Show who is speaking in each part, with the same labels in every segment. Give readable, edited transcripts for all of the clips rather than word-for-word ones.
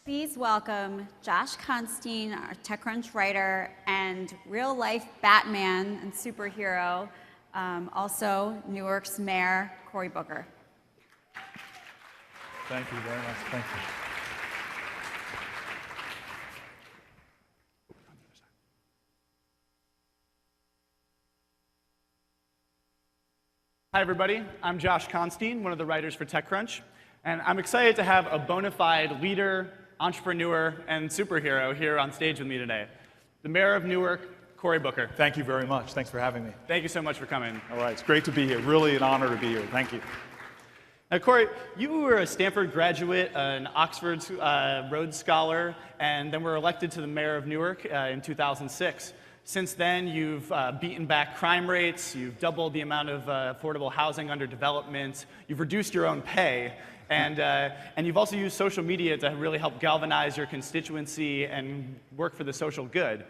Speaker 1: Please welcome Josh Constine, our TechCrunch writer and real-life Batman and superhero, also Newark's mayor, Cory Booker.
Speaker 2: Thank you very much. Thank you.
Speaker 3: Hi, everybody. I'm Josh Constine, one of the writers for TechCrunch, and I'm excited to have a bona fide leader, entrepreneur, and superhero here on stage with me today. The mayor of Newark, Cory Booker.
Speaker 2: Thank you very much. Thanks for having me.
Speaker 3: Thank you so much for coming.
Speaker 2: All right, it's great to be here. Really an honor to be here. Thank you.
Speaker 3: Now, Cory, you were a Stanford graduate, an Oxford Rhodes Scholar, and then were elected to the mayor of Newark in 2006. Since then, you've beaten back crime rates, you've doubled the amount of affordable housing under development, you've reduced your own pay, and you've also used social media to really help galvanize your constituency and work for the social good.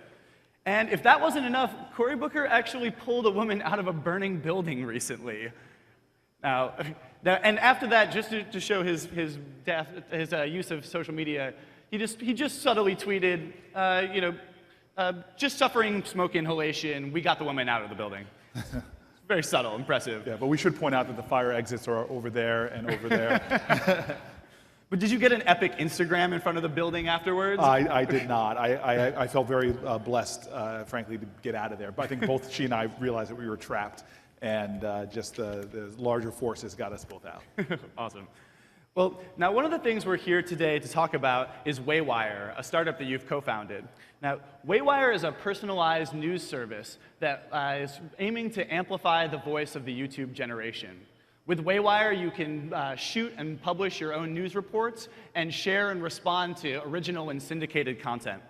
Speaker 3: And if that wasn't enough, Cory Booker actually pulled a woman out of a burning building recently. Now, and after that, just to show his use of social media, he just subtly tweeted, just suffering smoke inhalation, we got the woman out of the building. Very subtle, impressive.
Speaker 2: Yeah, but we should point out that the fire exits are over there and over there.
Speaker 3: But did you get an epic Instagram in front of the building afterwards?
Speaker 2: I did not. I felt very blessed, frankly, to get out of there. But I think both she and I realized that we were trapped, and just the larger forces got us both out.
Speaker 3: Awesome. Well, now one of the things we're here today to talk about is Waywire, a startup that you've co-founded. Now, Waywire is a personalized news service that is aiming to amplify the voice of the YouTube generation. With Waywire, you can shoot and publish your own news reports and share and respond to original and syndicated content.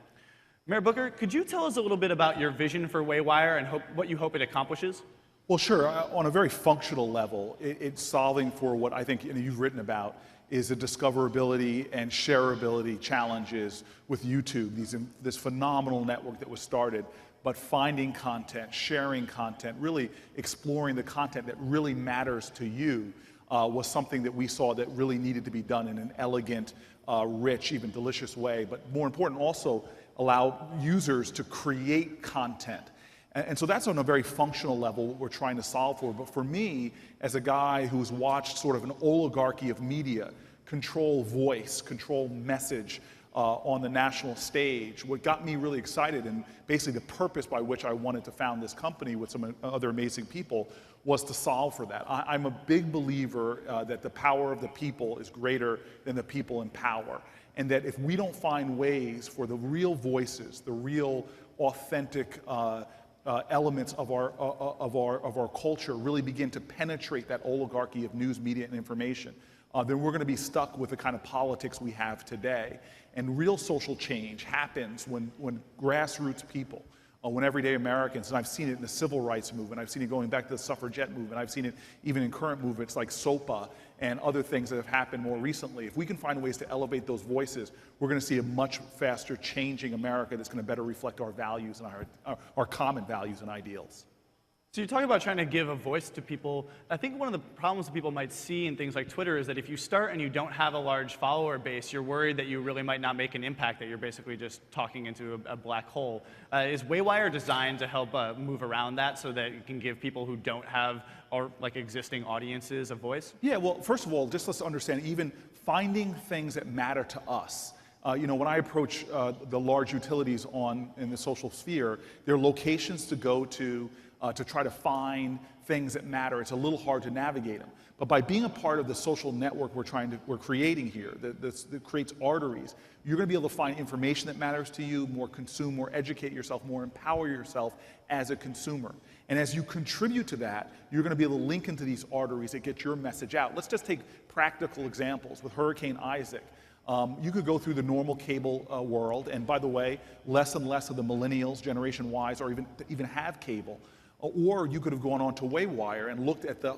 Speaker 3: Mayor Booker, could you tell us a little bit about your vision for Waywire and what you hope it accomplishes?
Speaker 2: Well, sure. On a very functional level, it's solving for what I think you've written about is the discoverability and shareability challenges with YouTube, this phenomenal network that was started, but finding content, sharing content, really exploring the content that really matters to you was something that we saw that really needed to be done in an elegant, rich, even delicious way, but more important, also allow users to create content. And so that's on a very functional level what we're trying to solve for. But for me, as a guy who's watched sort of an oligarchy of media control voice, control message on the national stage, what got me really excited and basically the purpose by which I wanted to found this company with some other amazing people was to solve for that. I'm a big believer that the power of the people is greater than the people in power. And that if we don't find ways for the real voices, the real authentic elements of our culture really begin to penetrate that oligarchy of news, media, and information, then we're going to be stuck with the kind of politics we have today. And real social change happens when grassroots people, when everyday Americans, and I've seen it in the civil rights movement, I've seen it going back to the suffragette movement, I've seen it even in current movements like SOPA and other things that have happened more recently. If we can find ways to elevate those voices, we're going to see a much faster changing America that's going to better reflect our values and our common values and ideals.
Speaker 3: So you talk about trying to give a voice to people. I think one of the problems that people might see in things like Twitter is that if you start and you don't have a large follower base, you're worried that you really might not make an impact, that you're basically just talking into a black hole. Is Waywire designed to help move around that so that you can give people who don't have existing audiences a voice?
Speaker 2: Yeah, well, first of all, just let's understand, even finding things that matter to us. When I approach the large utilities in the social sphere, there are locations to go to try to find things that matter. It's a little hard to navigate them. But by being a part of the social network we're creating here, that creates arteries, you're going to be able to find information that matters to you, more consume, more educate yourself, more empower yourself as a consumer. And as you contribute to that, you're going to be able to link into these arteries that get your message out. Let's just take practical examples with Hurricane Isaac. You could go through the normal cable world, and by the way, less and less of the millennials, Generation Ys, or even have cable. Or you could have gone on to Waywire and looked at the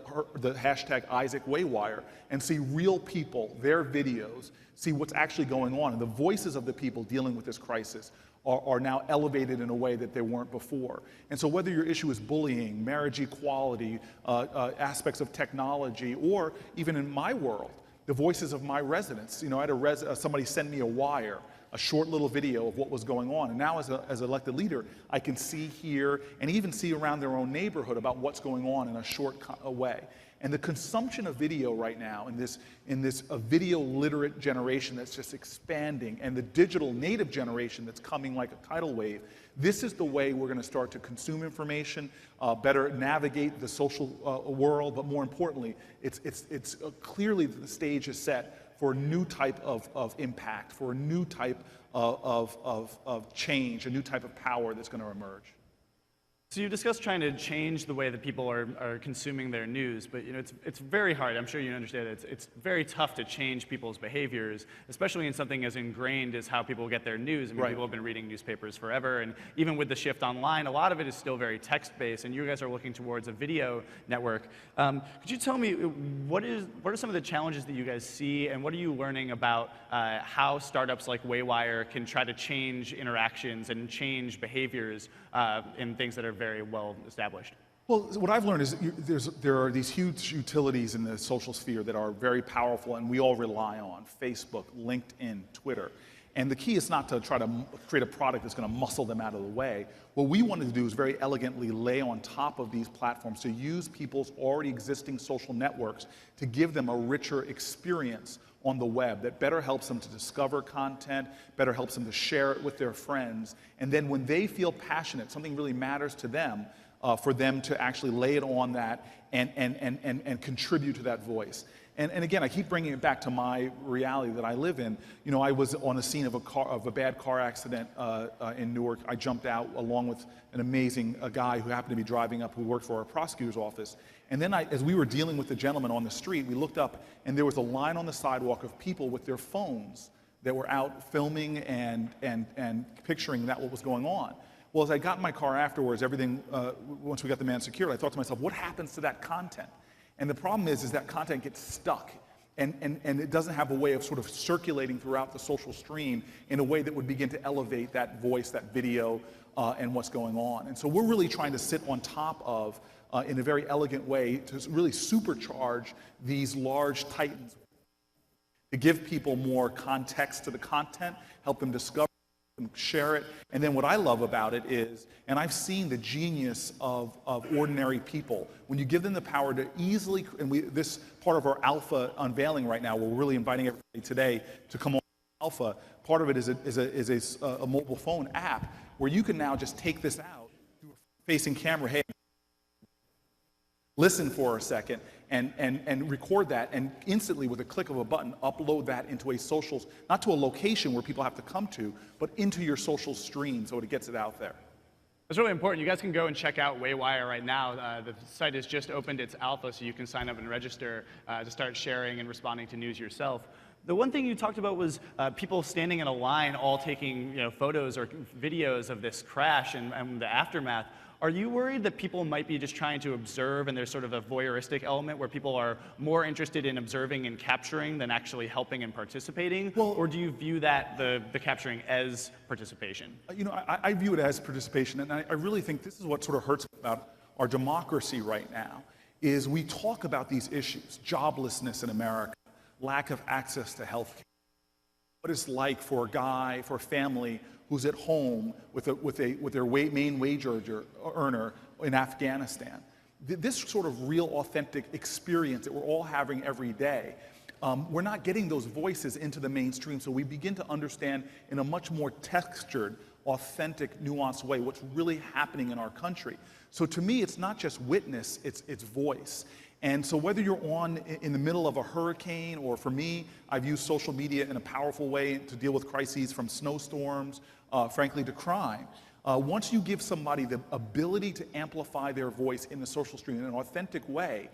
Speaker 2: hashtag Isaac Waywire and see real people, their videos, see what's actually going on. And the voices of the people dealing with this crisis are now elevated in a way that they weren't before. And so whether your issue is bullying, marriage equality, aspects of technology, or even in my world, the voices of my residents. You know, I had somebody send me a wire, a short little video of what was going on. And now as an elected leader, I can see, hear, and even see around their own neighborhood about what's going on in a short way. And the consumption of video right now in this video literate generation that's just expanding, and the digital native generation that's coming like a tidal wave, this is the way we're going to start to consume information, better navigate the social world, but more importantly, it's clearly the stage is set for a new type of impact, for a new type of change, a new type of power that's going to emerge.
Speaker 3: So you discussed trying to change the way that people are consuming their news, but you know it's very hard. I'm sure you understand it. It's very tough to change people's behaviors, especially in something as ingrained as how people get their news. I mean, people have been reading newspapers forever, and even with the shift online, a lot of it is still very text-based, and you guys are looking towards a video network. Could you tell me what are some of the challenges that you guys see, and what are you learning about how startups like Waywire can try to change interactions and change behaviors in things that are very well established?
Speaker 2: Well, what I've learned is there are these huge utilities in the social sphere that are very powerful and we all rely on: Facebook, LinkedIn, Twitter. And the key is not to try to create a product that's going to muscle them out of the way. What we wanted to do is very elegantly lay on top of these platforms to use people's already existing social networks to give them a richer experience on the web that better helps them to discover content, better helps them to share it with their friends, and then when they feel passionate, something really matters to them, for them to actually lay it on that and contribute to that voice. And again, I keep bringing it back to my reality that I live in. You know, I was on the scene of a bad car accident in Newark. I jumped out along with an amazing guy who happened to be driving up, who worked for our prosecutor's office. And then as we were dealing with the gentleman on the street, we looked up and there was a line on the sidewalk of people with their phones that were out filming and picturing what was going on. Well, as I got in my car afterwards, once we got the man secured, I thought to myself, what happens to that content? And the problem is that content gets stuck and it doesn't have a way of sort of circulating throughout the social stream in a way that would begin to elevate that voice, that video, and what's going on. And so we're really trying to sit on top of, in a very elegant way, to really supercharge these large titans, to give people more context to the content, help them discover and share it. And then what I love about it is, and I've seen the genius of ordinary people, when you give them the power to easily, and this part of our alpha unveiling right now, we're really inviting everybody today to come on alpha. Part of it is a mobile phone app where you can now just take this out, do a facing camera, hey, listen for a second, and record that, and instantly with a click of a button, upload that into a social, not to a location where people have to come to, but into your social stream so it gets it out there.
Speaker 3: That's really important. You guys can go and check out Waywire right now. The site has just opened its alpha, so you can sign up and register to start sharing and responding to news yourself. The one thing you talked about was people standing in a line all taking photos or videos of this crash and the aftermath. Are you worried that people might be just trying to observe and there's sort of a voyeuristic element where people are more interested in observing and capturing than actually helping and participating?
Speaker 2: Well,
Speaker 3: or do you view that, the capturing, as participation?
Speaker 2: I view it as participation, and I really think this is what sort of hurts about our democracy right now, is we talk about these issues: joblessness in America, lack of access to health care, what it's like for a family who's at home with their main wage earner in Afghanistan. This sort of real, authentic experience that we're all having every day, we're not getting those voices into the mainstream, so we begin to understand in a much more textured, authentic, nuanced way what's really happening in our country. So to me, it's not just witness, it's voice. And so whether you're in the middle of a hurricane, or for me, I've used social media in a powerful way to deal with crises, from snowstorms, frankly, to crime. Once you give somebody the ability to amplify their voice in the social stream in an authentic way,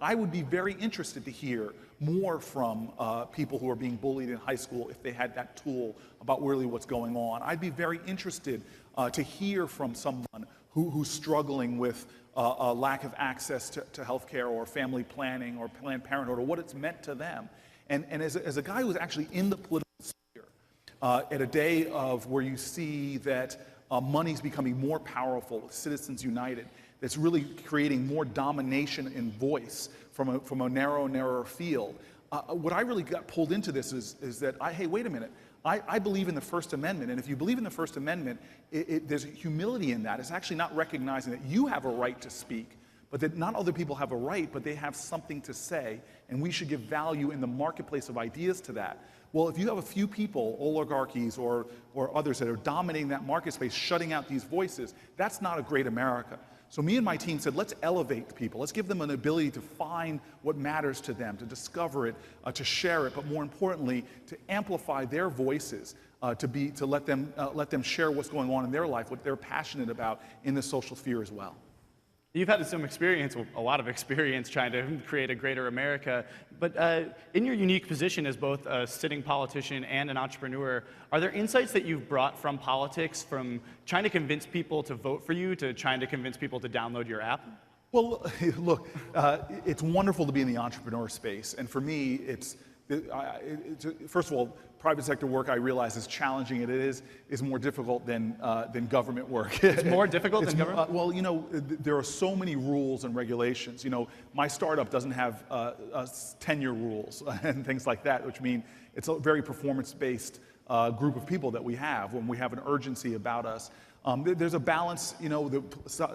Speaker 2: I would be very interested to hear more from people who are being bullied in high school if they had that tool about really what's going on. I'd be very interested to hear from someone who's struggling with a lack of access to health care or family planning or Planned Parenthood, or what it's meant to them. And as a guy who's actually in the political sphere, at a day of where you see that money's becoming more powerful with Citizens United, that's really creating more domination in voice from a narrower field, what I really got pulled into this is that, hey, wait a minute. I believe in the First Amendment, and if you believe in the First Amendment, there's humility in that. It's actually not recognizing that you have a right to speak, but that not other people have a right, but they have something to say, and we should give value in the marketplace of ideas to that. Well, if you have a few people, oligarchies or others that are dominating that market space, shutting out these voices, that's not a great America. So me and my team said, let's elevate people. Let's give them an ability to find what matters to them, to discover it, to share it, but more importantly, to amplify their voices, to let them share what's going on in their life, what they're passionate about in the social sphere as well.
Speaker 3: You've had some experience, well, a lot of experience trying to create a greater America, but in your unique position as both a sitting politician and an entrepreneur, are there insights that you've brought from politics, from trying to convince people to vote for you to trying to convince people to download your app?
Speaker 2: Well, look, it's wonderful to be in the entrepreneur space, and for me, first of all, private sector work, I realize, is challenging, and it is more difficult than government work.
Speaker 3: It's more difficult than government?
Speaker 2: Well, there are so many rules and regulations. My startup doesn't have tenure rules and things like that, which mean it's a very performance-based group of people that we have when we have an urgency about us. There's a balance, the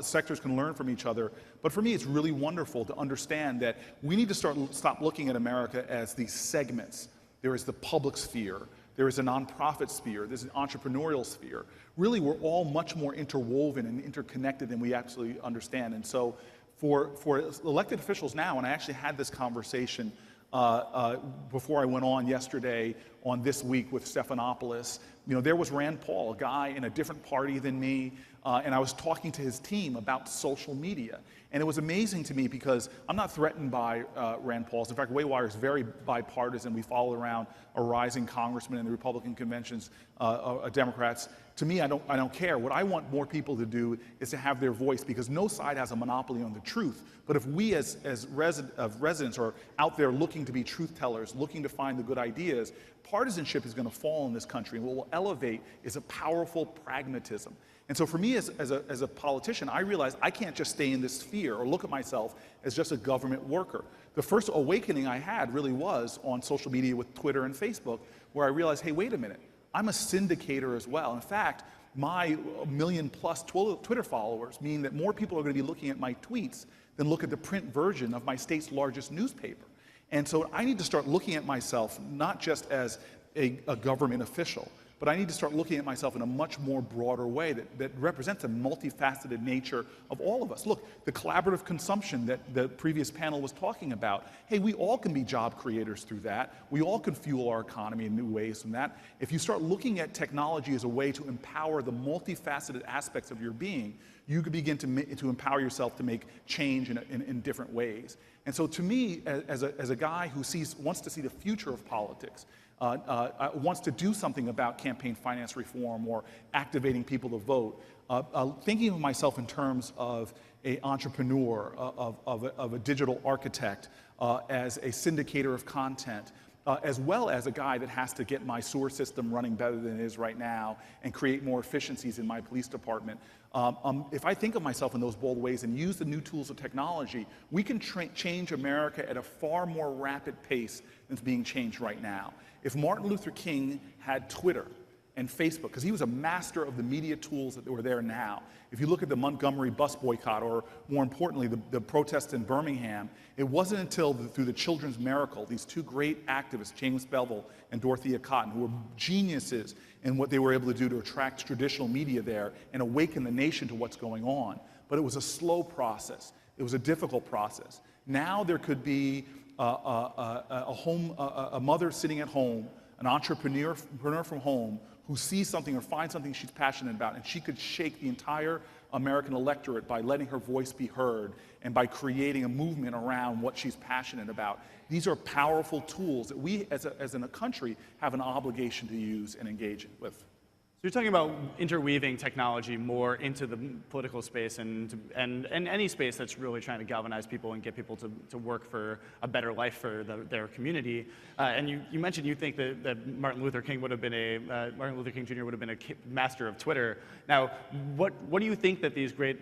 Speaker 2: sectors can learn from each other. But for me, it's really wonderful to understand that we need to stop looking at America as these segments. There is the public sphere, there is a nonprofit sphere, there's an entrepreneurial sphere. Really, we're all much more interwoven and interconnected than we actually understand. And so for elected officials now, and I actually had this conversation before I went on yesterday on This Week with Stephanopoulos, there was Rand Paul, a guy in a different party than me, and I was talking to his team about social media. And it was amazing to me because I'm not threatened by Rand Paul's. In fact, Waywire is very bipartisan. We follow around a rising congressman in the Republican conventions, Democrats. To me, I don't care. What I want more people to do is to have their voice, because no side has a monopoly on the truth. But if we as residents are out there looking to be truth tellers, looking to find the good ideas, partisanship is going to fall in this country. And what will elevate is a powerful pragmatism. And so for me as a politician, I realized I can't just stay in this sphere or look at myself as just a government worker. The first awakening I had really was on social media with Twitter and Facebook, where I realized, hey, wait a minute, I'm a syndicator as well. In fact, my 1 million+ Twitter followers mean that more people are going to be looking at my tweets than look at the print version of my state's largest newspaper. And so I need to start looking at myself not just as a government official, but I need to start looking at myself in a much more broader way that represents a multifaceted nature of all of us. Look, the collaborative consumption that the previous panel was talking about, hey, we all can be job creators through that. We all can fuel our economy in new ways from that. If you start looking at technology as a way to empower the multifaceted aspects of your being, you could begin to empower yourself to make change in different ways. And so to me, as a guy who wants to see the future of politics, wants to do something about campaign finance reform or activating people to vote, thinking of myself in terms of an entrepreneur, of a digital architect, as a syndicator of content, as well as a guy that has to get my sewer system running better than it is right now and create more efficiencies in my police department. If I think of myself in those bold ways and use the new tools of technology, we can change America at a far more rapid pace than is being changed right now. If Martin Luther King had Twitter and Facebook, because he was a master of the media tools that were there now. If you look at the Montgomery bus boycott, or more importantly, the protests in Birmingham, it wasn't until through the Children's Miracle, these two great activists, James Bevel and Dorothea Cotton, who were geniuses in what they were able to do to attract traditional media there and awaken the nation to what's going on. But it was a slow process. It was a difficult process. Now there could be a mother sitting at home, an entrepreneur from home, who sees something or finds something she's passionate about, and she could shake the entire American electorate by letting her voice be heard and by creating a movement around what she's passionate about. These are powerful tools that we as a country have an obligation to use and engage with.
Speaker 3: So you're talking about interweaving technology more into the political space and any space that's really trying to galvanize people and get people to work for a better life for their community. And you mentioned you think that Martin Luther King Jr. would have been a master of Twitter. Now, what do you think that these great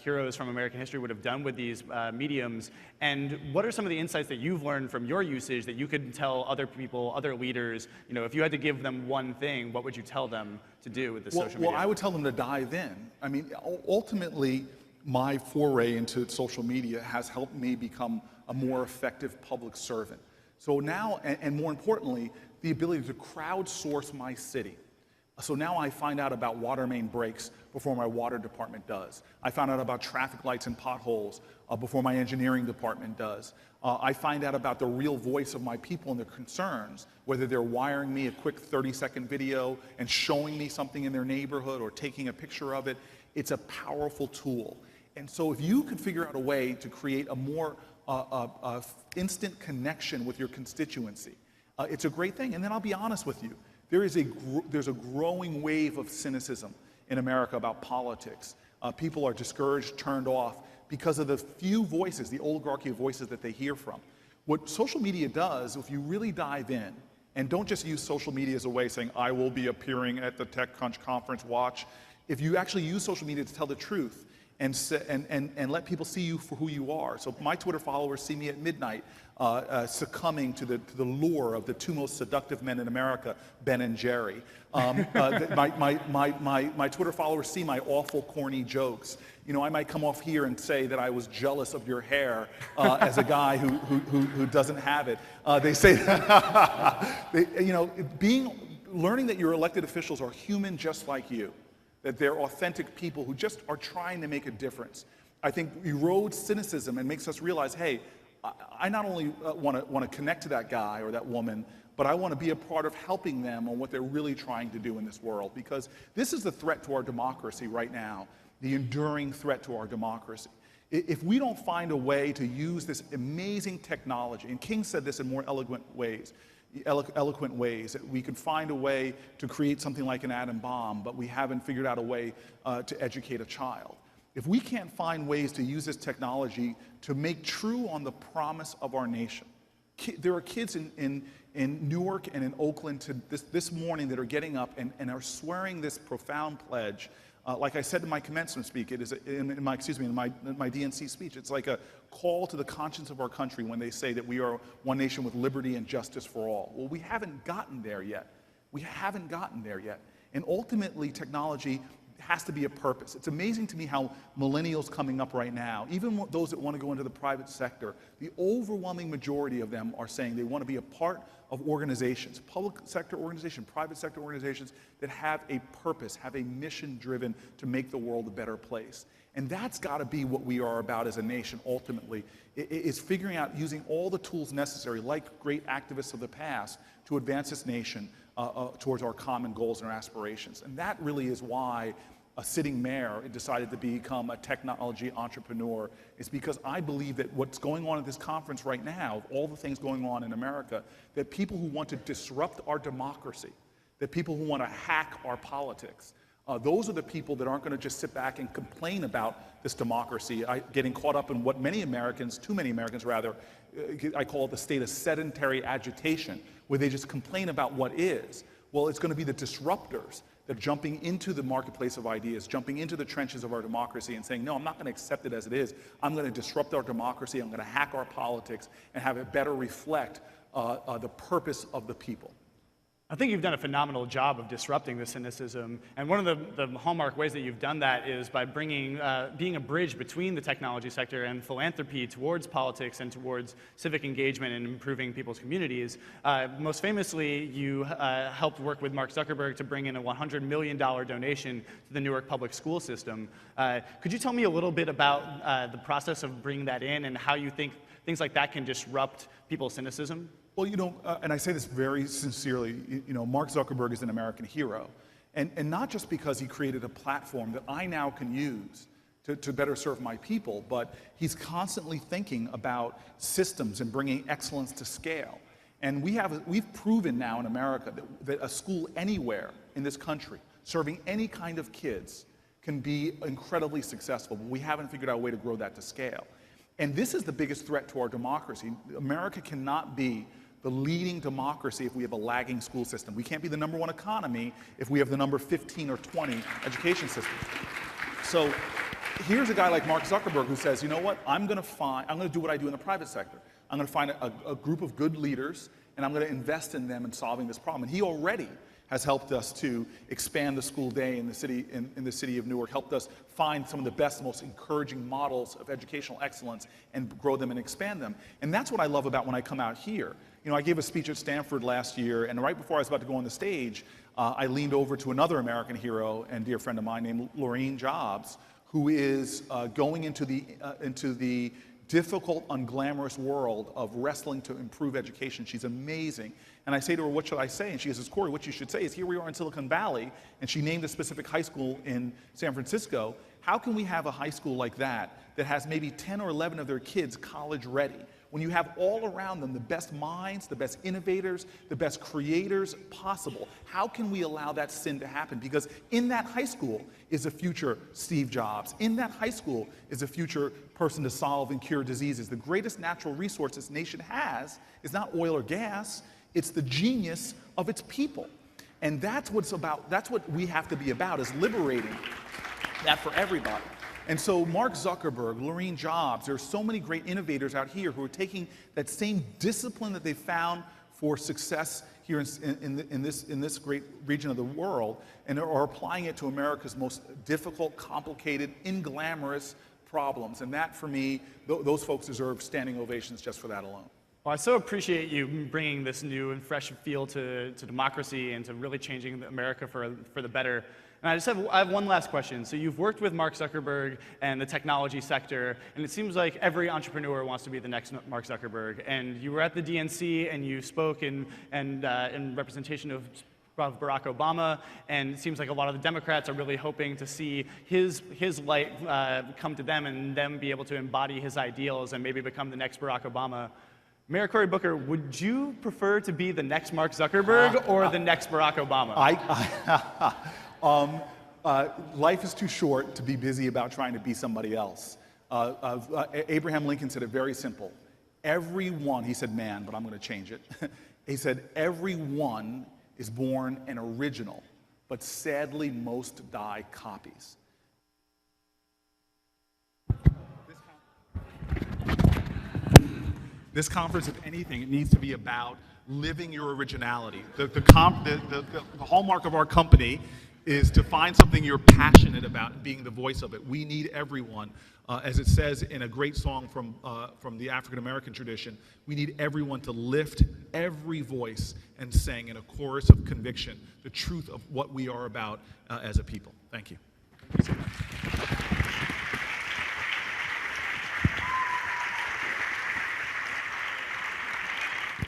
Speaker 3: heroes from American history would have done with these mediums? And what are some of the insights that you've learned from your usage that you could tell other people, other leaders? You know, if you had to give them one thing, what would you tell them to do with the social media?
Speaker 2: Well, I would tell them to dive in. I mean, ultimately, my foray into social media has helped me become a more effective public servant. So now, and more importantly, the ability to crowdsource my city. So now I find out about water main breaks before my water department does. I found out about traffic lights and potholes before my engineering department does. I find out about the real voice of my people and their concerns, whether they're wiring me a quick 30-second video and showing me something in their neighborhood or taking a picture of it. It's a powerful tool. And so if you could figure out a way to create a more instant connection with your constituency, it's a great thing. And then I'll be honest with you. There's a growing wave of cynicism in America about politics. People are discouraged, turned off because of the few voices, the oligarchy of voices that they hear from. What social media does, if you really dive in, and don't just use social media as a way saying, I will be appearing at the TechCrunch conference, watch. If you actually use social media to tell the truth and let people see you for who you are. So my Twitter followers see me at midnight succumbing to the lure of the two most seductive men in America, Ben and Jerry. My Twitter followers see my awful, corny jokes. You know, I might come off here and say that I was jealous of your hair as a guy who doesn't have it. They say, learning that your elected officials are human just like you, that they're authentic people who just are trying to make a difference, I think erodes cynicism and makes us realize, hey, I not only want to connect to that guy or that woman, but I want to be a part of helping them on what they're really trying to do in this world, because this is the threat to our democracy right now, the enduring threat to our democracy. If we don't find a way to use this amazing technology, and King said this in more eloquent ways, that we could find a way to create something like an atom bomb, but we haven't figured out a way to educate a child. If we can't find ways to use this technology to make true on the promise of our nation. There are kids in Newark and in Oakland this morning that are getting up and are swearing this profound pledge. Like I said in my commencement speech, it is in my DNC speech, it's like a call to the conscience of our country when they say that we are one nation with liberty and justice for all. Well, we haven't gotten there yet. We haven't gotten there yet. And ultimately, technology has to be a purpose. It's amazing to me how millennials coming up right now, even those that want to go into the private sector, the overwhelming majority of them are saying they want to be a part of organizations, public sector organizations, private sector organizations that have a purpose, have a mission driven to make the world a better place. And that's got to be what we are about as a nation ultimately, is figuring out using all the tools necessary, like great activists of the past, to advance this nation towards our common goals and our aspirations. And that really is why a sitting mayor decided to become a technology entrepreneur, is because I believe that what's going on at this conference right now, all the things going on in America, that people who want to disrupt our democracy, that people who want to hack our politics, those are the people that aren't going to just sit back and complain about this democracy, getting caught up in what many Americans, too many Americans rather, I call it the state of sedentary agitation, where they just complain about what is. Well, it's going to be the disruptors that are jumping into the marketplace of ideas, jumping into the trenches of our democracy and saying, no, I'm not going to accept it as it is. I'm going to disrupt our democracy. I'm going to hack our politics and have it better reflect the purpose of the people.
Speaker 3: I think you've done a phenomenal job of disrupting the cynicism, and one of the hallmark ways that you've done that is by being a bridge between the technology sector and philanthropy towards politics and towards civic engagement and improving people's communities. Most famously, you helped work with Mark Zuckerberg to bring in a $100 million donation to the Newark public school system. Could you tell me a little bit about the process of bringing that in and how you think things like that can disrupt people's cynicism?
Speaker 2: Well, and I say this very sincerely, Mark Zuckerberg is an American hero. And not just because he created a platform that I now can use to better serve my people, but he's constantly thinking about systems and bringing excellence to scale. And we've proven now in America that a school anywhere in this country, serving any kind of kids can be incredibly successful, but we haven't figured out a way to grow that to scale. And this is the biggest threat to our democracy. America cannot be the leading democracy if we have a lagging school system. We can't be the #1 economy if we have the number 15 or 20 education system. So here's a guy like Mark Zuckerberg who says, you know what, I'm going to do what I do in the private sector. I'm going to find a group of good leaders, and I'm going to invest in them in solving this problem. And he already has helped us to expand the school day in the city of Newark, helped us find some of the best, most encouraging models of educational excellence and grow them and expand them. And that's what I love about when I come out here. You know, I gave a speech at Stanford last year, and right before I was about to go on the stage, I leaned over to another American hero and dear friend of mine named Laureen Jobs, who is going into the difficult, unglamorous world of wrestling to improve education. She's amazing. And I say to her, what should I say? And she says, Cory, what you should say is, here we are in Silicon Valley, and she named a specific high school in San Francisco. How can we have a high school like that that has maybe 10 or 11 of their kids college ready, when you have all around them the best minds, the best innovators, the best creators possible? How can we allow that sin to happen? Because in that high school is a future Steve Jobs. In that high school is a future person to solve and cure diseases. The greatest natural resource this nation has is not oil or gas, it's the genius of its people. And that's what we have to be about, is liberating that for everybody. And so Mark Zuckerberg, Laureen Jobs, there are so many great innovators out here who are taking that same discipline that they found for success here in this great region of the world, and are applying it to America's most difficult, complicated, unglamorous problems. And that, for me, those folks deserve standing ovations just for that alone.
Speaker 3: Well, I so appreciate you bringing this new and fresh feel to democracy and to really changing America for the better. And I have one last question. So you've worked with Mark Zuckerberg and the technology sector, and it seems like every entrepreneur wants to be the next Mark Zuckerberg. And you were at the DNC, and you spoke in representation of Barack Obama, and it seems like a lot of the Democrats are really hoping to see his light come to them, and them be able to embody his ideals and maybe become the next Barack Obama. Mayor Cory Booker, would you prefer to be the next Mark Zuckerberg or the next Barack Obama?
Speaker 2: Life is too short to be busy about trying to be somebody else. Abraham Lincoln said it very simple. Everyone, he said man, but I'm going to change it. He said, everyone is born an original, but sadly most die copies. This conference, if anything, it needs to be about living your originality. The hallmark of our company is to find something you're passionate about and being the voice of it. We need everyone. As it says in a great song from the African American tradition, we need everyone to lift every voice and sing in a chorus of conviction the truth of what we are about as a people. Thank you. Thank you so much.